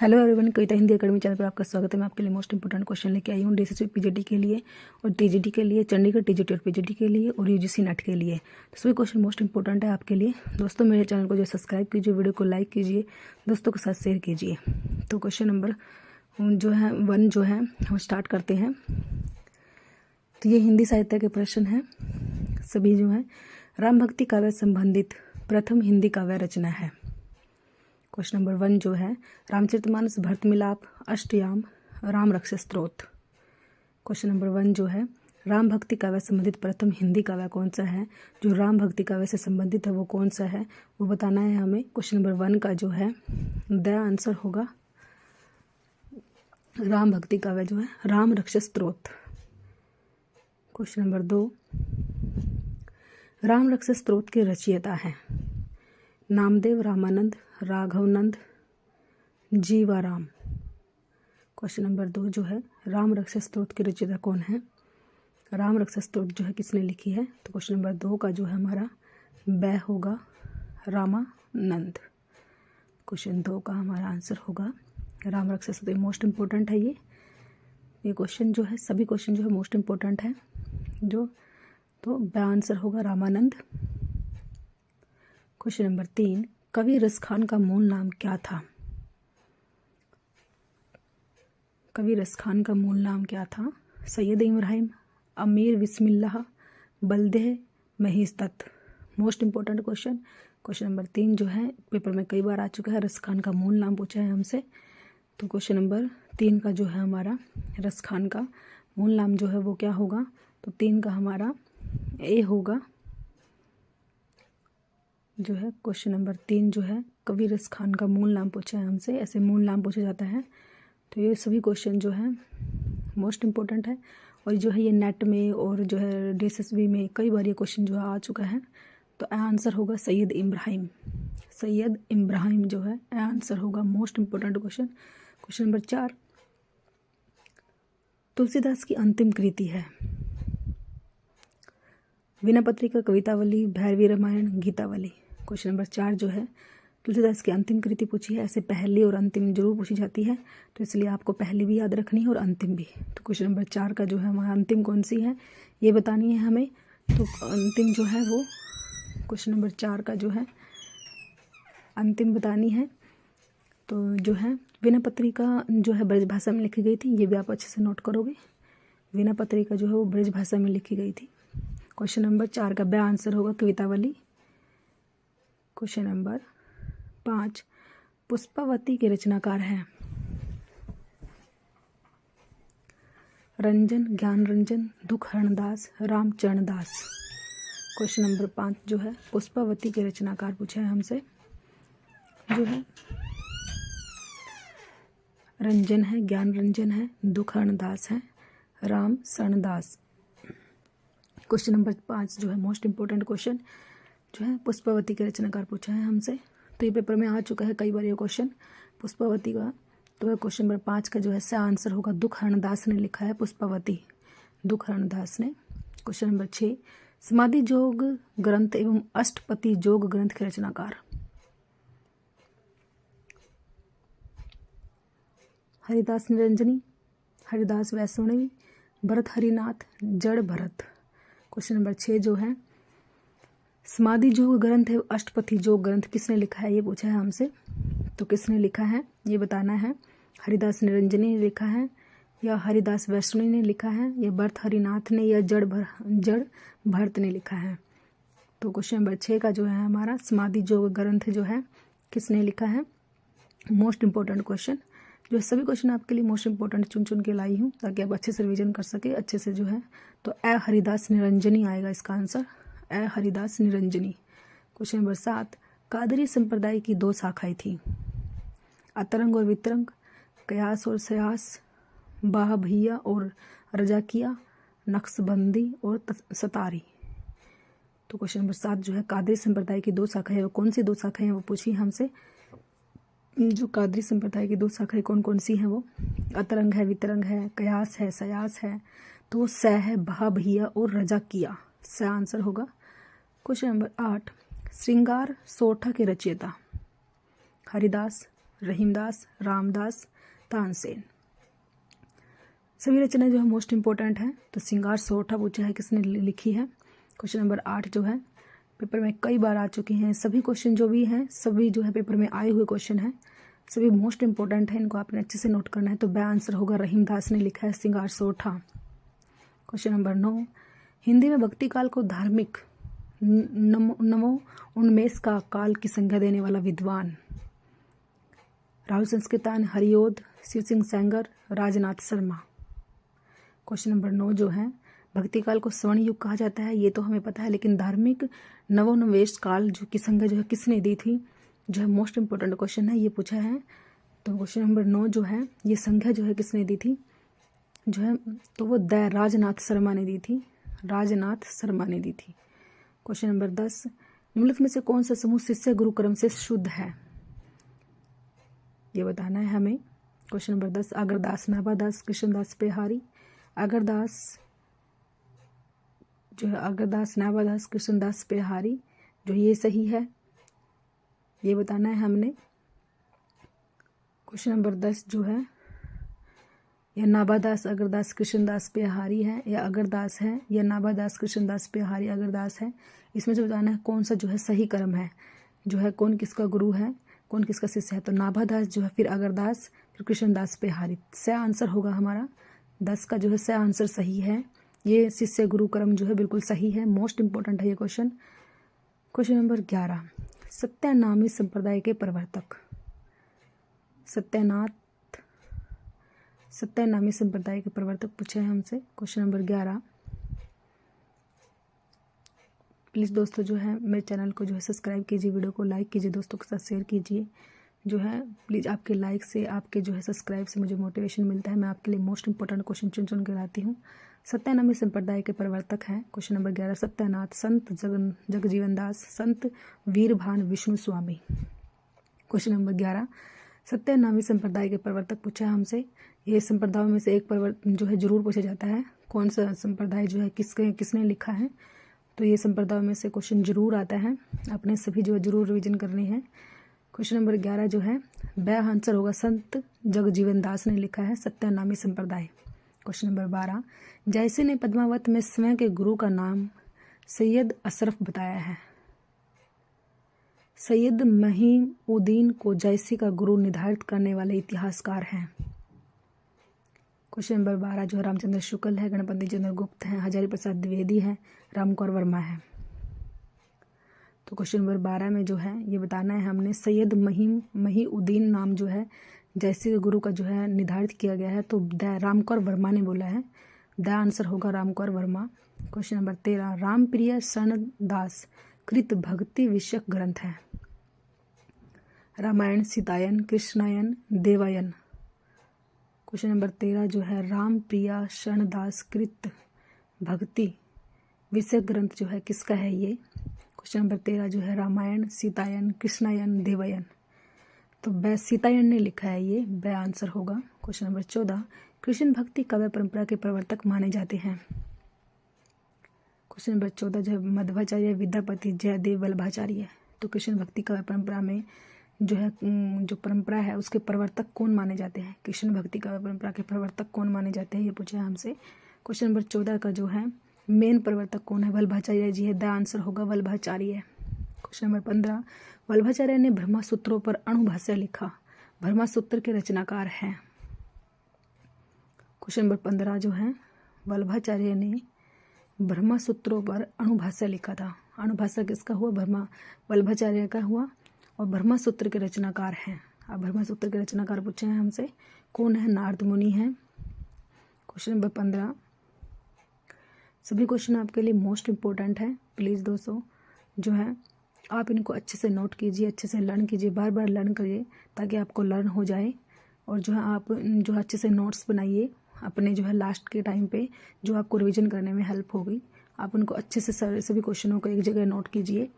Hello everyone, कविता Hindi academy channel पर आपका स्वागत है। मैं आपके लिए मोस्ट इंपोर्टेंट क्वेश्चन लेके आई हूँ डीएसएसबी पीजीटी के लिए और टीजीटी के लिए, चंडीगढ़ टीजीटी और पीजीटी के लिए और यूजीसी नेट के लिए। तो सभी क्वेश्चन मोस्ट इंपोर्टेंट है आपके लिए। दोस्तों मेरे चैनल को जो सब्सक्राइब कीजिए, वीडियो को लाइक कीजिए, दोस्तों के साथ शेयर कीजिए। तो क्वेश्चन नंबर जो है 1 जो है हम स्टार्ट करते हैं। तो ये हिंदी साहित्य के प्रश्न हैं सभी जो हैं। राम भक्ति काव्य संबंधित प्रथम हिंदी काव्य रचना है। क्वेश्चन नंबर 1 जो है रामचरितमानस, भरत मिलाप, अष्टयाम, राम रक्षा स्तोत्र। क्वेश्चन नंबर 1 जो है राम भक्ति काव्य संबंधित प्रथम हिंदी काव्य कौन सा है। जो राम भक्ति काव्य से संबंधित है वो कौन सा है वो बताना है हमें। क्वेश्चन नंबर 1 का जो है द आंसर होगा राम भक्ति काव्य जो है राम रक्षा स्तोत्र। क्वेश्चन नंबर 2 राम रक्षा स्तोत्र के रचयिता हैं नामदेव, रामानंद, राघवानंद, जीवाराम। क्वेश्चन नंबर 2 जो है राम रक्षा स्तोत्र के रचयिता कौन है। राम रक्षा स्तोत्र जो है किसने लिखी है। तो क्वेश्चन नंबर 2 का जो है हमारा ब होगा रामानंद। क्वेश्चन 2 का हमारा आंसर होगा राम रक्षा स्तोत्र। मोस्ट इंपॉर्टेंट है ये क्वेश्चन जो है, सभी क्वेश्चन जो है मोस्ट इंपॉर्टेंट है जो। तो ब आंसर होगा रामानंद। क्वेश्चन नंबर 3 कवि रस खान का मूल नाम क्या था। कवि रस खान का मूल नाम क्या था। सैयद इब्राहिम, अमीर बिस्मिल्लाह, बलदेह, महीस दत्त। Most important question. Question number 3 जो है पेपर में कई बार आ चुका है। रस खान का मूल नाम पूछा है हमसे। तो क्वेश्चन नंबर 3 का जो है हमारा रस खान का मूल नाम जो है वो क्या होगा। तो 3 का हमारा ए होगा जो है। क्वेश्चन नंबर 3 जो है कवि रस खान का मूल नाम पूछा है हमसे। ऐसे मूल नाम पूछा जाता है। तो ये सभी क्वेश्चन जो है मोस्ट इंपॉर्टेंट है और जो है ये नेट में और जो है डीएसएसबी में कई बार ये क्वेश्चन जो है आ चुका है। तो आंसर होगा सैयद इब्राहिम। सैयद इब्राहिम जो है आंसर होगा। Most important question. Question number 4 Tulsidas की अंतिम कृति है। वीणा पत्रिका, कवितावली, भैरवी रामायण, गीतावली। क्वेश्चन नंबर 4 जो है तुलसीदास की अंतिम कृति पूछी है। ऐसे पहली और अंतिम जरूर पूछी जाती है, तो इसलिए आपको पहली भी याद रखनी है और अंतिम भी। तो क्वेश्चन नंबर 4 का जो है हमारा अंतिम कौन सी है ये बतानी है हमें। तो अंतिम जो है वो क्वेश्चन नंबर 4 का जो है अंतिम बतानी है। तो जो है वीणा पत्रिका जो है ब्रज भाषा में लिखी गई थी, ये भी आप अच्छे से नोट करोगे। वीणा पत्रिका जो है वो ब्रज भाषा में लिखी गई थी। क्वेश्चन नंबर 4 का ब आंसर होगा कवितावली। क्वेश्चन नंबर 5 पुष्पावती के रचनाकार हैं रंजन, ज्ञान रंजन, दुख हरणदास, रामचरण दास। क्वेश्चन नंबर 5 जो है पुष्पावती के रचनाकार पूछा है हमसे। जो है रंजन है, ज्ञान रंजन है, दुख हरणदास है, रामचरण दास। क्वेश्चन नंबर 5 जो है मोस्ट इंपॉर्टेंट क्वेश्चन जो है पुष्पावती के रचनाकार पूछा है हमसे। तो ये पेपर में आ चुका है कई बार ये क्वेश्चन पुष्पावती का। तो क्वेश्चन नंबर 5 का जो है सा आंसर होगा दुख हरणदास ने लिखा है पुष्पावती, दुख हरणदास ने। क्वेश्चन नंबर 6 समाधि जोग ग्रंथ एवं अष्टपति जोग ग्रंथ के रचनाकार। हरिदास निरंजनी, हरिदास वैष्णवी, भरत हरिनाथ, जड़ भरत। क्वेश्चन नंबर 6 जो है समाधि जोग ग्रंथ है अष्टपति जोग ग्रंथ किसने लिखा है ये पूछा है हमसे। तो किसने लिखा है ये बताना है। हरिदास निरंजनी ने लिखा है या हरिदास वैष्णवी ने लिखा है या भरत हरिनाथ ने या जड़ भरत ने लिखा है। तो क्वेश्चन नंबर 6 का जो है हमारा समाधि जोग ग्रंथ जो है किसने लिखा है। मोस्ट इंपॉर्टेंट क्वेश्चन जो सभी क्वेश्चन आपके लिए मोस्ट इंपॉर्टेंट चुन चुन के लाई हूँ ताकि आप अच्छे से रिवीजन कर सके अच्छे से जो है। तो हरिदास निरंजनी आएगा इसका answer, Haridas Niranjani. Question number 7 Qadri संप्रदाय की 2 शाखाएं थी अतरंग और वितरंग, कयास और सयास, बाह भैया और रजाकिया, नक्शबंदी और सतारी। तो क्वेश्चन नंबर 7 जो है कादरी संप्रदाय की 2 शाखाएं है वो कौन सी 2 शाखाएं हैं वो पूछी हमसे। जो कादरी संप्रदाय की 2 शाखाएं कौन कौन सी हैं वो अतरंग है, वितरंग है, कयास है, सयास है। तो स है बाह भैया और रजाकिया, स आंसर होगा। क्वेश्चन नंबर 8 श्रृंगार सोठा के रचयिता हरिदास, रहीमदास, रामदास, तानसेन। सभी रचनाएं जो है मोस्ट इंपॉर्टेंट है। तो श्रृंगार सोरठा पूछा है किसने लिखी है। क्वेश्चन नंबर 8 जो है पेपर में कई बार आ चुके हैं। सभी क्वेश्चन जो भी हैं सभी जो है पेपर में आए हुए क्वेश्चन हैं, सभी मोस्ट इंपॉर्टेंट है, इनको आपने अच्छे से नोट करना है। तो ब आंसर होगा रहीमदास ने लिखा है श्रृंगार सोरठा। क्वेश्चन नंबर 9, हिंदी में भक्ति काल को धार्मिक नवो उन्मेष का काल की संज्ञा देने वाला विद्वान। राहुल संस्कृतान, हरिओद, शिव सिंह सेंगर, राजनाथ शर्मा। क्वेश्चन नंबर 9 जो है भक्ति काल को स्वर्ण युग कहा जाता है, ये तो हमें पता है, लेकिन धार्मिक नवोन्मेष काल जो की संज्ञा जो है किसने दी थी, जो है मोस्ट इंपॉर्टेंट क्वेश्चन है, ये पूछा है। तो क्वेश्चन नंबर 9 जो है ये संज्ञा जो है किसने दी थी, जो है तो वो राजनाथ शर्मा ने दी थी, राजनाथ शर्मा ने दी थी। क्वेश्चन नंबर 10, निम्नलिखित में से कौन सा समूह शिष्य गुरु क्रम से शुद्ध है, ये बताना है हमें। Question number 10, Agardas, Nabhadas, Krishnadas Pehari. अगरदास जो है अगरदास, नाभादास, कृष्णदास पेहारी, जो ये सही है ये बताना है हमने। क्वेश्चन नंबर 10 जो है या नाभादास, अगरदास, कृष्णदास पेहारी है, या अगरदास है, या नाभादास, कृष्णदास पेहारी, अगरदास है। इसमें से बताना है कौन सा जो है सही क्रम है, जो है कौन किसका गुरु है, कौन किसका शिष्य है। तो नाभादास जो है, फिर अगरदास, फिर कृष्णदास पेहारी। स आंसर होगा हमारा 10 का जो है स आंसर सही है। ये शिष्य गुरु क्रम जो है बिल्कुल सही है, मोस्ट इंपॉर्टेंट है ये क्वेश्चन। क्वेश्चन नंबर 11, सत्यानामी संप्रदाय के प्रवर्तक। सत्यानामी संप्रदाय के प्रवर्तक पूछे हैं हमसे। क्वेश्चन नंबर 11, प्लीज़ दोस्तों जो है मेरे चैनल को जो है सब्सक्राइब कीजिए, वीडियो को लाइक कीजिए, दोस्तों के साथ शेयर कीजिए। जो है प्लीज़ आपके लाइक से, आपके जो है सब्सक्राइब से मुझे मोटिवेशन मिलता है। मैं आपके लिए मोस्ट इंपॉर्टेंट क्वेश्चन चुन कर लाती हूँ। सत्यानामी संप्रदाय के प्रवर्तक हैं। क्वेश्चन नंबर 11, सत्यानाथ, संत जगजीवन दास, संत वीरभान विष्णु स्वामी। क्वेश्चन नंबर 11, सत्यानामी संप्रदाय के प्रवर्तक पूछा है हमसे। ये संप्रदायों में से एक जो है जरूर पूछा जाता है, कौन सा संप्रदाय जो है किसने लिखा है। तो ये संप्रदायों में से क्वेश्चन जरूर आता है, अपने सभी जो है जरूर रिविजन करनी है। क्वेश्चन नंबर 11 जो है ब आंसर होगा, संत जगजीवन दास ने लिखा है सत्यानामी संप्रदाय। क्वेश्चन नंबर 12, जैसे ने पद्मावत में स्वयं के गुरु का नाम सैयद अशरफ बताया है। सैयद महीउद्दीन को जैसी का गुरु निर्धारित करने वाले इतिहासकार हैं। क्वेश्चन नंबर 12 जो है रामचंद्र शुक्ल है, गणपति चंद्रगुप्त हैं, हजारी प्रसाद द्विवेदी है, रामकुमार वर्मा है। तो क्वेश्चन नंबर 12 में जो है ये बताना है हमने, सैयद महीउद्दीन नाम जो है जैसे के गुरु का जो है निर्धारित किया गया है, तो रामकुमार वर्मा ने बोला है। द आंसर होगा रामकुमार वर्मा। क्वेश्चन नंबर 13, रामप्रिय शरणदास कृत भक्ति विषयक ग्रंथ है। रामायण, सीतायन, कृष्णायन, देवायन। क्वेश्चन नंबर 13 जो है रामप्रिया शरणदास कृत भक्ति विषयक ग्रंथ जो है किसका है ये। क्वेश्चन नंबर 13 जो है रामायण, सीतायन, कृष्णायन, देवायन। तो सीतायन ने लिखा है ये, ब आंसर होगा। क्वेश्चन नंबर 14, कृष्ण भक्ति काव्य परंपरा के प्रवर्तक माने जाते हैं। क्वेश्चन नंबर 14 जो है मध्वाचार्य, विद्यापति, जयदेव, वल्लभाचार्य। तो कृष्ण भक्ति काव्य परंपरा में जो है जो परंपरा है उसके प्रवर्तक कौन माने जाते हैं, कृष्ण भक्ति काव्य परंपरा के प्रवर्तक कौन माने जाते हैं, ये पूछा है हमसे। क्वेश्चन नंबर 14 का जो है मेन प्रवर्तक कौन है, वल्लभाचार्य जी है, द आंसर होगा वल्लभाचार्य। क्वेश्चन नंबर 15, वल्लभाचार्य ने ब्रह्मसूत्रों पर अणुभाष्य लिखा। ब्रह्मसूत्र के रचनाकार हैं। क्वेश्चन नंबर 15 जो है वल्लभाचार्य ने ब्रह्मसूत्रों पर अणुभाष्य लिखा था। अणुभाष्य किसका हुआ, वल्लभाचार्य का हुआ, और ब्रह्मसूत्र के रचनाकार हैं। अब ब्रह्मसूत्र के रचनाकार पूछे हैं हमसे, कौन है, नारद मुनि हैं। क्वेश्चन नंबर 15, सभी क्वेश्चन आपके लिए मोस्ट इम्पोर्टेंट है। प्लीज़ दोस्तों जो है आप इनको अच्छे से नोट कीजिए, अच्छे से लर्न कीजिए, बार बार लर्न करिए ताकि आपको लर्न हो जाए। और जो है आप जो अच्छे से नोट्स बनाइए अपने जो है लास्ट के टाइम पे, जो आपको रिवीजन करने में हेल्प होगी। आप उनको अच्छे से सभी क्वेश्चनों को एक जगह नोट कीजिए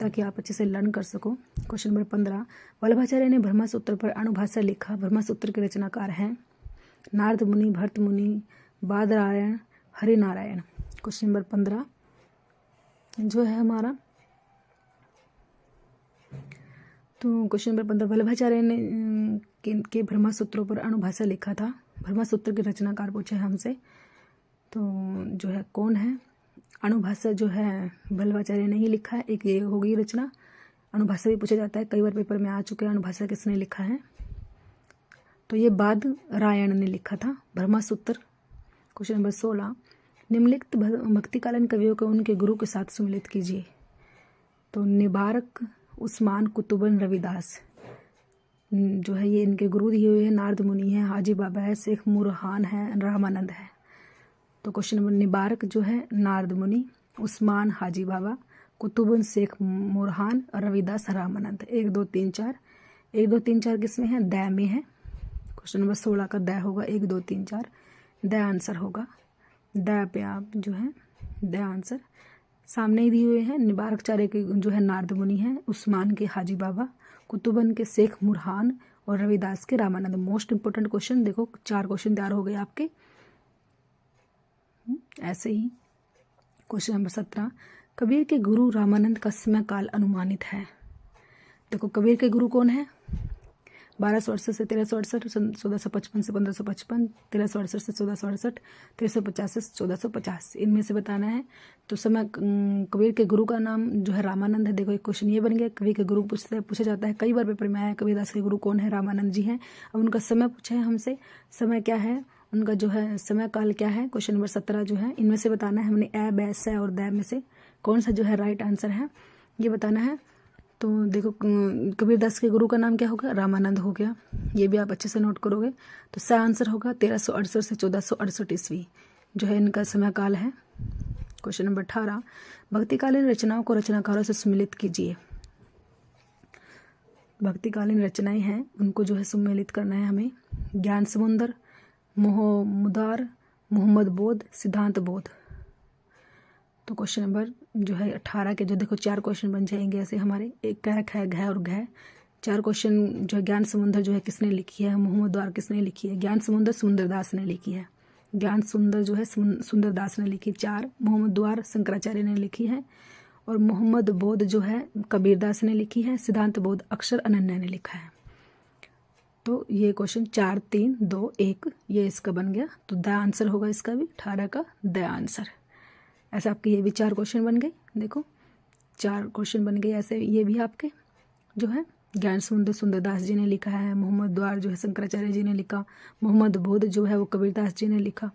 ताकि आप अच्छे से लर्न कर सको। क्वेश्चन नंबर 15, वल्लभाचार्य ने ब्रह्मसूत्र पर अणुभाष्य लिखा। ब्रह्मसूत्र के रचनाकार हैं नारद मुनि, भरत मुनि, बादरायण, हरिनारायण। क्वेश्चन नंबर 15 जो है हमारा तो क्वेश्चन नंबर 15, वल्लभाचार्य ने के ब्रह्मा सूत्रों पर अणुभाषा लिखा था। ब्रह्मा सूत्र के रचनाकार पूछे हमसे, तो जो है कौन है? अणुभाषा जो है वल्लभाचार्य ने ही लिखा है। एक ये हो गई रचना। अणुभाषा भी पूछा जाता है, कई बार पेपर में आ चुके हैं। अणुभाषा किसने लिखा है? तो ये बादरायण ने लिखा था ब्रह्मा सूत्र। क्वेश्चन नंबर 16, निम्नलिखित भक्तिकालीन कवियों को उनके गुरु के साथ सम्मिलित कीजिए। तो निबारक, उस्मान, कुतुबन, रविदास जो है ये इनके गुरु दिए हुए हैं। नारद मुनि है, हाजी बाबा है, शेख मुरहान है, रामानंद है। तो क्वेश्चन नंबर निबारक जो है नारद मुनि, उस्मान हाजी बाबा, कुतुबन शेख मुरहान और रविदास रामानंद। 1 2 3 4 1 2 3 4 किस में है? द में है। क्वेश्चन नंबर 16 का द होगा 1 2 3 4, द आंसर होगा। द पे आप जो है द आंसर सामने ही दिए हुए हैं। निबारकचार्य के जो है नारद मुनि हैं, उस्मान के हाजी बाबा, कुतुबन के शेख मुरहान और रविदास के रामानंद। मोस्ट इंपोर्टेंट क्वेश्चन, देखो 4 क्वेश्चन तैयार हो गए आपके। ऐसे ही क्वेश्चन नंबर 17, कबीर के गुरु रामानंद का समय काल अनुमानित है। देखो कबीर के गुरु कौन है? 1268 से 1368, 1455 से 1555, 1368 से 1468, 1350 से 1450, इनमें से बताना है। तो समय कबीर के गुरु का नाम जो है रामानंद है। देखो एक क्वेश्चन ये बन गया, कबीर के गुरु पूछा जाता है, कई बार पेपर में आया। कबीरदास के गुरु कौन है? रामानंद जी हैं। अब उनका समय पूछा है हमसे, समय क्या है उनका जो है समय काल क्या है? क्वेश्चन नंबर 17 जो है इनमें से बताना है हमने। ए, बै, से और द में से कौन सा जो है राइट आंसर है ये बताना है। तो देखो कबीरदास के गुरु का नाम क्या होगा? रामानंद हो गया। ये भी आप अच्छे से नोट करोगे। तो सा आंसर होगा 1368 से 1468 ईस्वी जो है इनका समय काल है। क्वेश्चन नंबर 18, भक्तिकालीन रचनाओं को रचनाकारों से सम्मिलित कीजिए। भक्तिकालीन रचनाएं हैं उनको जो है सम्मिलित करना है हमें। ज्ञान समुंदर, मोहमुदार, मोहम्मद बोध, सिद्धांत बोध। तो क्वेश्चन नंबर जो है 18 के जो देखो 4 क्वेश्चन बन जाएंगे ऐसे हमारे। एक क, ख, घ और घ। 4 क्वेश्चन जो है ज्ञान समुंदर जो है किसने लिखी है? मोहम्मदवार किसने लिखी है? ज्ञान समुंदर सुंदरदास ने लिखी है। ज्ञान सुंदर जो है सुंदरदास ने लिखी। 4 मोहम्मदवार शंकराचार्य ने लिखी है। और मोहम्मद बोध जो है कबीरदास ने लिखी है। सिद्धांत बोध अक्षर अनन्या ने लिखा है। तो ये क्वेश्चन 4 3 2 1 ये इसका बन गया। तो द आंसर होगा इसका भी 18 का द आंसर। ऐसे आपके ये भी 4 क्वेश्चन बन गए। देखो 4 क्वेश्चन बन गए ऐसे। ये भी आपके जो है ज्ञान समुंदर सुंदरदास जी ने लिखा है। मोहम्मद द्वार जो है शंकराचार्य जी ने लिखा। मोहम्मद बोध जो है वो कबीरदास जी ने लिखा।